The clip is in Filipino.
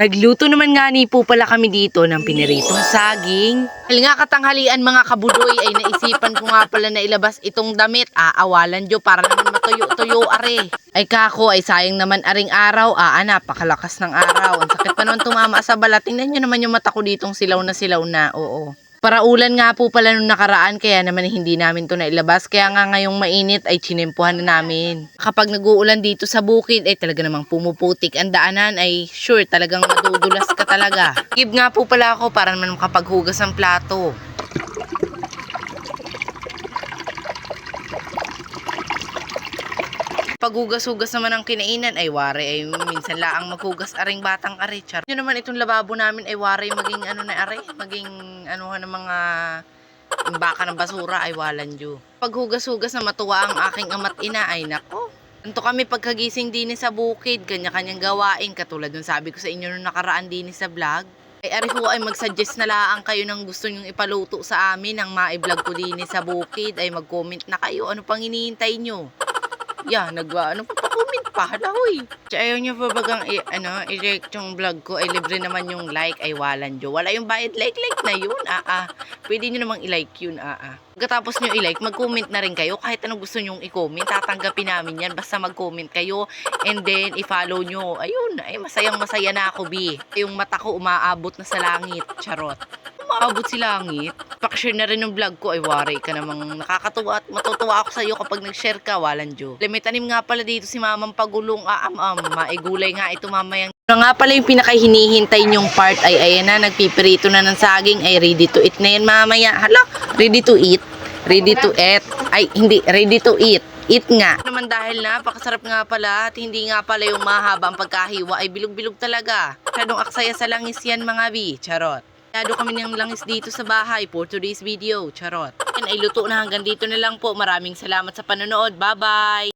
Nagluto naman nga ni po pala kami dito ng piniritong saging. Dahil nga katanghalian mga kabudoy ay naisipan ko nga pala na ilabas itong damit. Awalan Diyo para naman matuyo-tuyo are. Ay kako ay sayang naman aring araw. Napakalakas ng araw. Ang sakit pa naman tumama sa balat. Tingnan nyo naman yung mata ko ditong silaw na. Oo. Paraulan nga po pala nung nakaraan kaya naman hindi namin to nailabas. Kaya nga ngayong mainit ay chinempuhan na namin. Kapag nag-uulan dito sa bukid ay talaga namang pumuputik ang daanan ay sure talagang madudulas ka talaga. Give nga po pala ako para naman makapaghugas ng plato. Paghugas-hugas naman ang kinainan ay wari ay minsan laang maghugas aring batang are. Char. Yun naman itong lababo namin ay wari maging maging ng mga baka ng basura ay walan Diyo. Paghugas-hugas na matuwa ang aking ama't ina ay nako. Anto kami pagkagising din sa bukid, kanya-kanyang gawain katulad ng sabi ko sa inyo nung nakaraan din sa vlog. Ay ari ho ay mag-suggest na laang kayo ng gusto nyong ipaluto sa amin ang ma-vlog ko din sa bukid ay mag-comment na kayo ano pang hinihintay nyo. Papakomment pa, halahoy. Ayaw nyo pa bagang i-like yung vlog ko, ay libre naman yung like, ay walan Diyo. Wala yung bayad, like na yun, Pwede nyo namang i-like yun, Pagkatapos nyo i-like, mag-comment na rin kayo. Kahit anong gusto nyong i-comment, tatanggapin namin yan. Basta mag-comment kayo, and then i-follow nyo. Ayun, ay masayang-masaya na ako, bi. Yung mata ko umaabot na sa langit, charot. Umaabot si langit. Pakishare na rin yung vlog ko. Ay, wari ka namang nakakatuwa at matutuwa ako sa iyo kapag nag-share ka, walan Diyo. May tanim nga pala dito si Mamang Pagulong. Maigulay nga ito mamayang. Ano nga pala yung pinakahinihintay nyong part ay ayan na, nagpipirito na ng saging. Ay, ready to eat na yan mamaya. Hala, ready to eat? Ready to eat? Ay, hindi, ready to eat. Eat nga. Naman dahil napakasarap nga pala at hindi nga pala yung mahaba ang pagkahiwa ay bilog-bilog talaga. Masyadong aksaya sa langis yan mga bi. Charot. Yado kami ng langis dito sa bahay for today's video. Charot. Yan ay luto na hanggang dito na lang po. Maraming salamat sa panonood. Bye-bye!